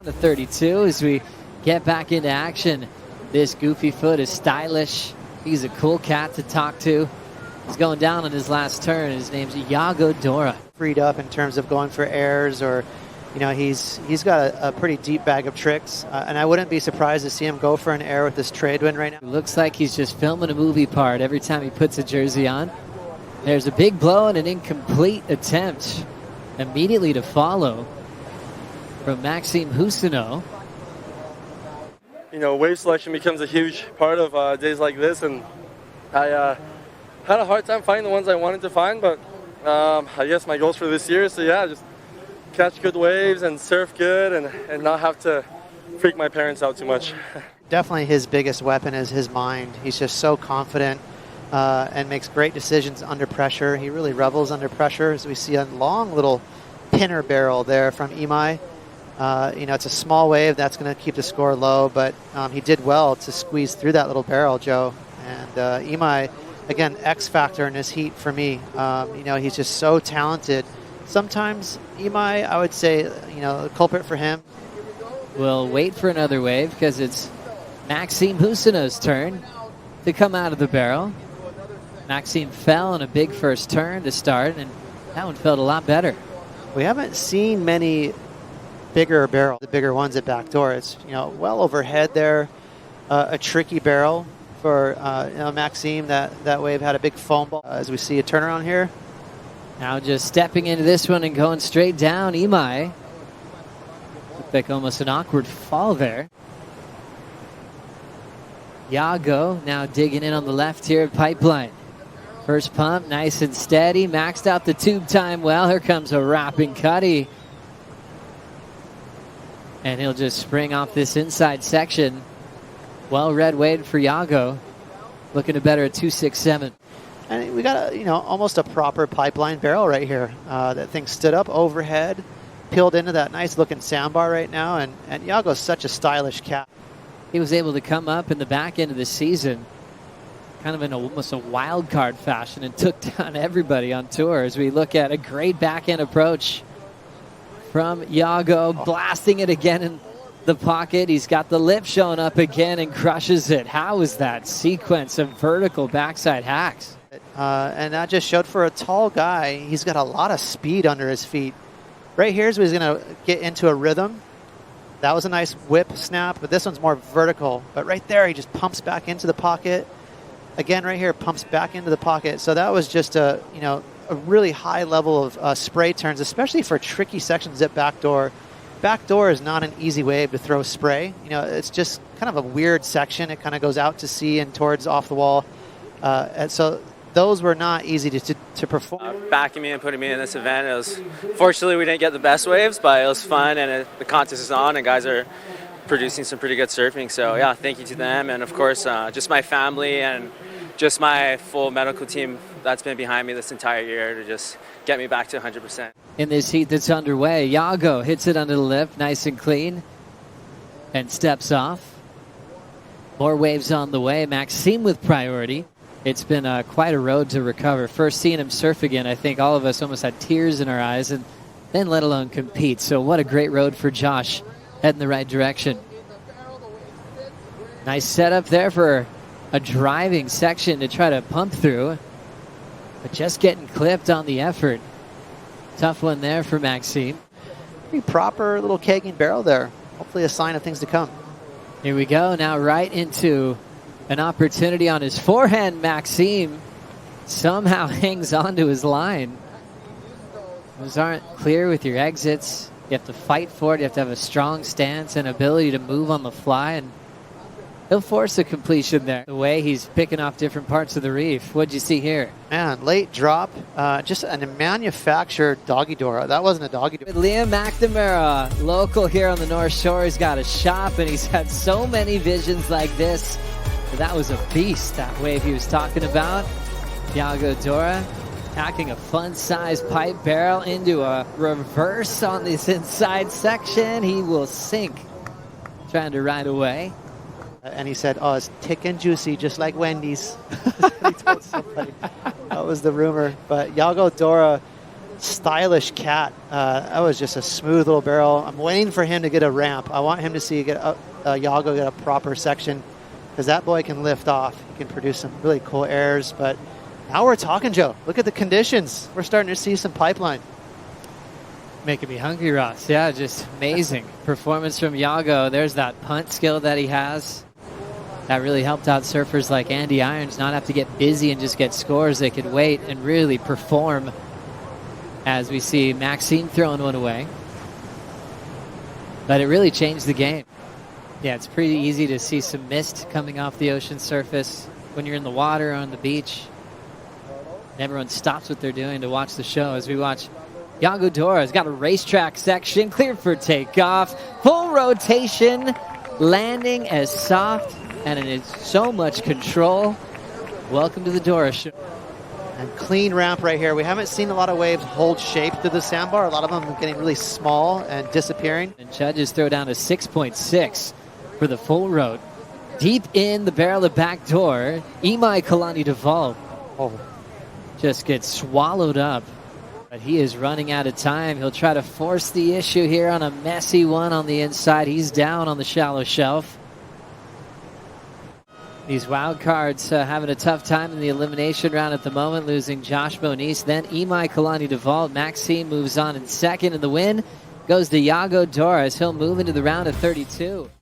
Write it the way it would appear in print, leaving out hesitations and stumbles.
The 32 as we get back into action. This goofy foot is stylish. He's a cool cat to talk to. He's going down on his last turn. His name's Yago Dora. Freed up in terms of going for airs, or he's got a pretty deep bag of tricks, and I wouldn't be surprised to see him go for an air with this trade win right now. It looks like he's just filming a movie part every time he puts a jersey on. There's a big blow and an incomplete attempt immediately to follow from Maxime Huscenot. Wave selection becomes a huge part of days like this, and I had a hard time finding the ones I wanted to find, but I guess my goals for this year is to, just catch good waves and surf good and not have to freak my parents out too much. Definitely his biggest weapon is his mind. He's just so confident and makes great decisions under pressure. He really revels under pressure, as we see a long little pinner barrel there from Imai. It's a small wave that's going to keep the score low, but he did well to squeeze through that little barrel, Joe. And Imai, again, X factor in his heat for me. He's just so talented. Sometimes Imai, I would say, the culprit for him. We'll wait for another wave because it's Maxime Huscenot's turn to come out of the barrel. Maxime fell on a big first turn to start, and that one felt a lot better. We haven't seen many bigger barrel, the bigger ones at backdoor. It's well overhead there, a tricky barrel for Maxime. That wave had a big foam ball. As we see a turnaround here. Now just stepping into this one and going straight down. Imai looked like almost an awkward fall there. Yago now digging in on the left here at Pipeline. First pump, nice and steady. Maxed out the tube time well. Here comes a wrapping cutty. And he'll just spring off this inside section. Well-read wave for Yago. Looking to better a 2.67. And we got almost a proper Pipeline barrel right here. That thing stood up overhead, peeled into that nice-looking sandbar right now, and Yago's such a stylish cat. He was able to come up in the back end of the season, kind of in almost a wild card fashion, and took down everybody on tour. As we look at a great back-end approach from Yago, blasting it again in the pocket. He's got the lip showing up again and crushes it. How is that sequence of vertical backside hacks? And that just showed for a tall guy, he's got a lot of speed under his feet. Right here is where he's going to get into a rhythm. That was a nice whip snap, but this one's more vertical. But right there, he just pumps back into the pocket. Again, right here, pumps back into the pocket. So that was just a really high level of spray turns, especially for tricky sections at backdoor. Backdoor is not an easy wave to throw spray. It's just kind of a weird section. It kind of goes out to sea and towards off the wall. And so those were not easy to perform. Backing me and putting me in this event, fortunately we didn't get the best waves, but it was fun, and the contest is on, and guys are producing some pretty good surfing. So yeah, thank you to them, and of course just my family and just my full medical team that's been behind me this entire year to just get me back to 100%. In this heat that's underway, Yago hits it under the lip, nice and clean, and steps off. More waves on the way. Maxime with priority. It's been quite a road to recover. First seeing him surf again, I think all of us almost had tears in our eyes, and then let alone compete. So what a great road for Josh, heading the right direction. Nice setup there for a driving section to try to pump through, but just getting clipped on the effort. Tough one there for Maxime. Pretty proper little kegging barrel there. Hopefully a sign of things to come. Here we go, now right into an opportunity on his forehand. Maxime somehow hangs on to his line. Those aren't clear with your exits. You have to fight for it. You have to have a strong stance and ability to move on the fly, and he'll force a completion there. The way he's picking off different parts of the reef. What'd you see here? Man, late drop. Just a manufactured doggy Dora. That wasn't a doggy Dora. Liam McNamara, local here on the North Shore. He's got a shop, and he's had so many visions like this. That was a beast, that wave he was talking about. Yago Dora attacking a fun-sized pipe barrel into a reverse on this inside section. He will sink, trying to ride away. And he said, oh, it's thick and juicy, just like Wendy's. He told somebody. That was the rumor. But Yago Dora, stylish cat. That was just a smooth little barrel. I'm waiting for him to get a ramp. I want him to see Yago get a proper section, because that boy can lift off. He can produce some really cool airs. But now we're talking, Joe. Look at the conditions. We're starting to see some pipeline. Making me hungry, Ross. Yeah, just amazing performance from Yago. There's that punt skill that he has. That really helped out surfers like Andy Irons not have to get busy and just get scores. They could wait and really perform, as we see Maxime throwing one away. But it really changed the game. Yeah, it's pretty easy to see some mist coming off the ocean surface when you're in the water or on the beach. And everyone stops what they're doing to watch the show as we watch Yago Dora has got a racetrack section cleared for takeoff. Full rotation, landing as soft and in so much control. Welcome to the Dora Show. And clean ramp right here. We haven't seen a lot of waves hold shape to the sandbar. A lot of them are getting really small and disappearing. And judges throw down a 6.6 for the full road. Deep in the barrel of back door, Imaikalani deVault just gets swallowed up. But he is running out of time. He'll try to force the issue here on a messy one on the inside. He's down on the shallow shelf. These wild cards having a tough time in the elimination round at the moment, losing Josh Moniz. Then Imaikalani deVault. Maxime moves on in second, and the win goes to Yago Dora as he'll move into the round of 32.